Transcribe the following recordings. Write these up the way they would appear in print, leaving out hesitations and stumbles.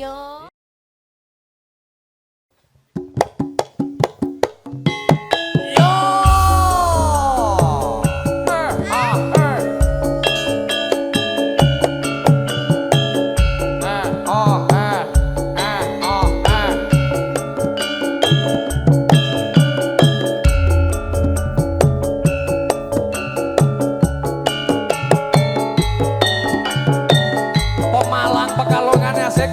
Yo. Pemalang Pekalongan asik.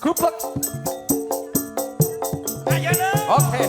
Gubek. Ayo dong. Oke.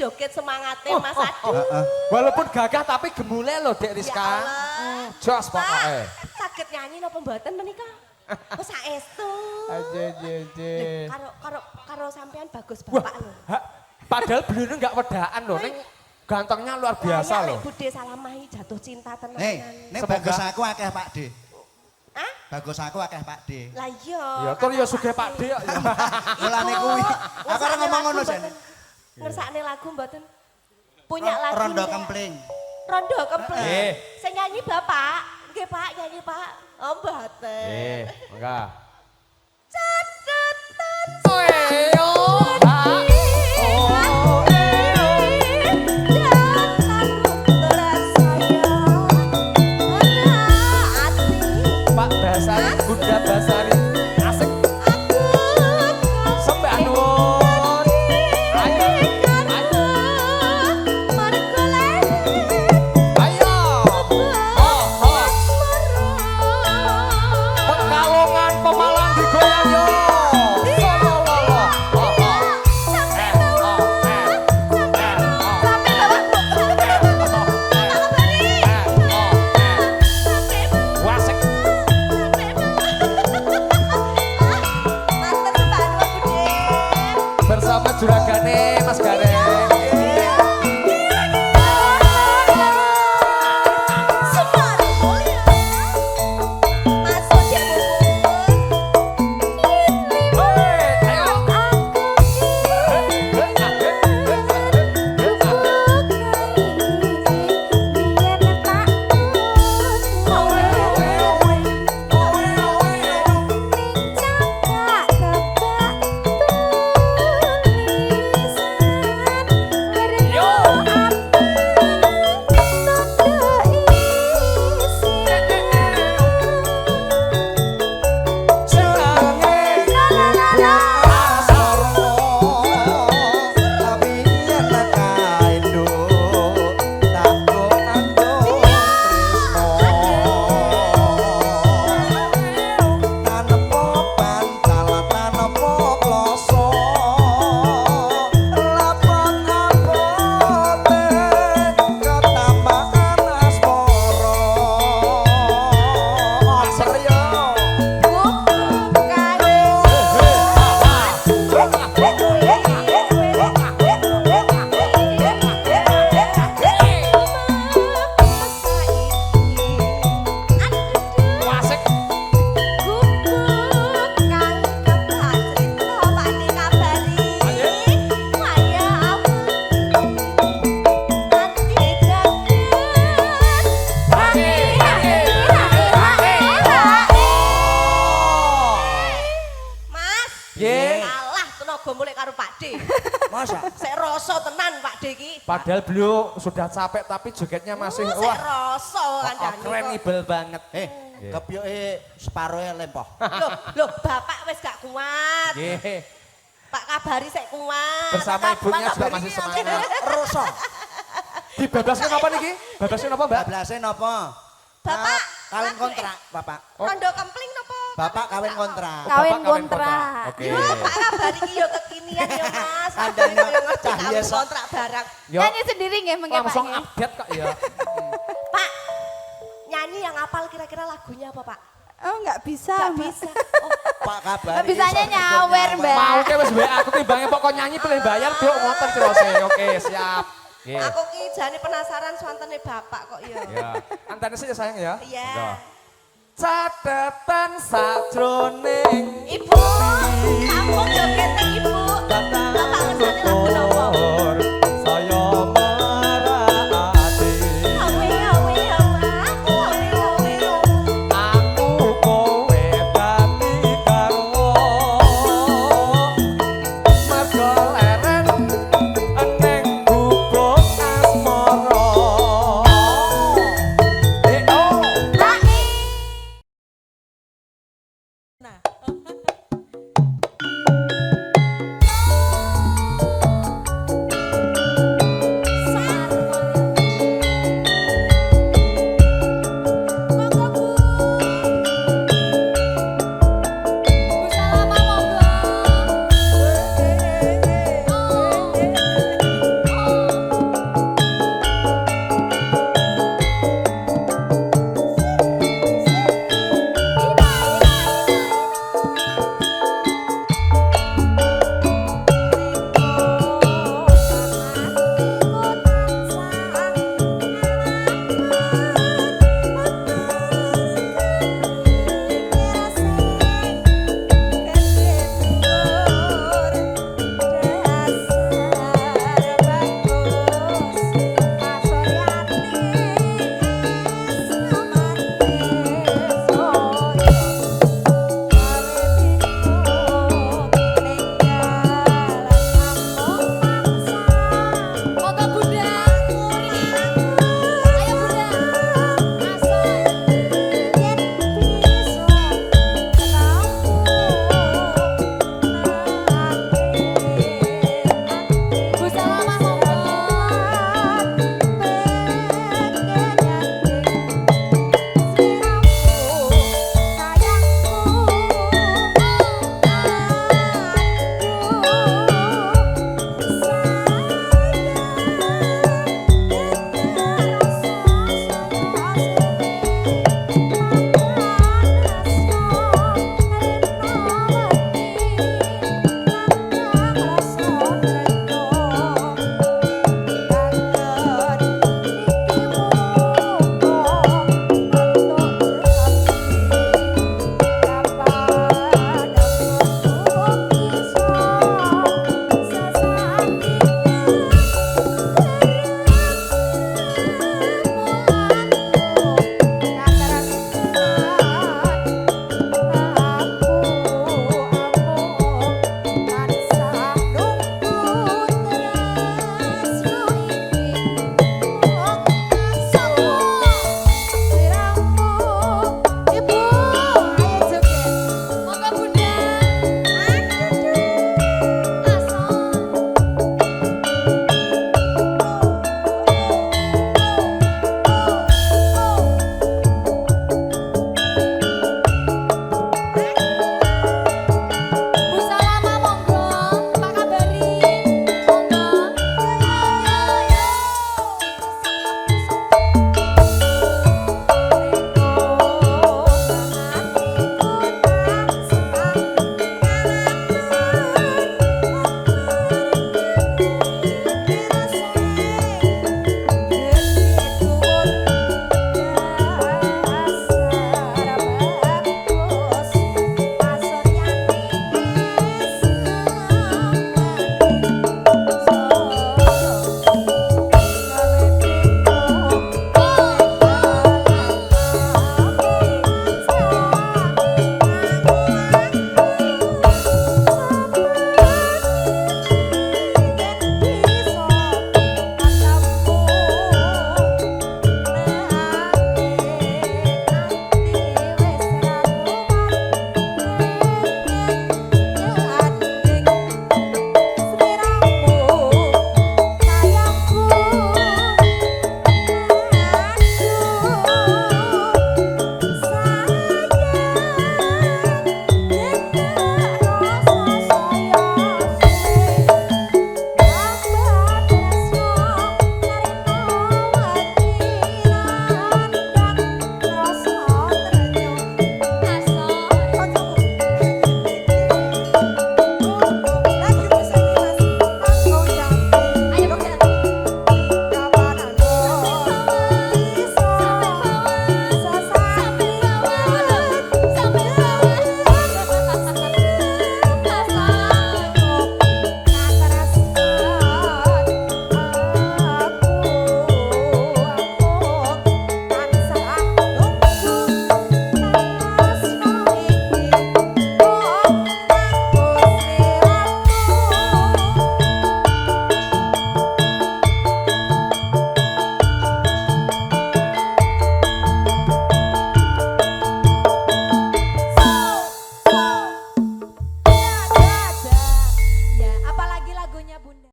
joget semangatnya Mas Adu. Walaupun gagah tapi gemule loh Dek Rizka. Jos pokoknya. Saged nyanyi napa mboten menika? Wes saestu. Aje. Karo sampean bagus bapak lho. Padahal beliau enggak wedaan loh, ning gantengnya luar biasa loh. Bude Salamahi jatuh cinta tenan. Ning bagus aku akeh Pak D. Hah? Bagus aku akeh Pak D. Lah iya. Ya tur ya sugih Pak D kok. Mulane kuwi. Aku ora ngomong ngono jan. Ngersakne lagu mboten? Punya lagu. Rondo Kempling. Rondo Kempling. Sing nyanyi Bapak. Nggih Pak, nyanyi Pak. Oh mboten. Enggak. Catetan. Oyo. Pak Basari, Bunda Basari. Asik. Sembah nuwun. Ayo. Ayo. Pekalongan Pemalang digoyang yo. Padahal beliau sudah capek tapi jogetnya masih wah. Rasa kandhane. Krenibel banget. Kepyoke separohe lempoh. Loh, bapak wis gak kuat. Nggih. Pak kabari sik kuat. Bersama ibunya juga masih semangat. Roso. Dibebaskan apa niki? Bebaskan apa, Mbak? Bablase napa? Bapak, Kawin kontrak, Bapak. rondo kempling napa? Bapak kawin kontrak. Kawin Bapak kontrak. Oke. Yo, Pak kabari iki yo kekinian yo Mas. Kandhane Yo ngerti cahya kawin sak. kontrak barang. Yo, Nyanyi sendiri nggih mengke Pak. langsung nggih? update kok ya. Pak, nyanyi yang apal kira-kira lagunya apa, Pak? Oh enggak bisa. Gak Mbak. bisa. Oh, Pak kabar. Bisanya nyawer, Mbak. Mau ke wis WA aku timbangnya pokok nyanyi pilih bayar Duk ngoten terus. Oke, siap. Nggih. aku ki jane penasaran swantene bapak kok ya. Ya, antene sih ya sayang ya. Iya. Catatan sajroning Ibu, sampun joget Ibu. Bapak ngesane lagu napa? saya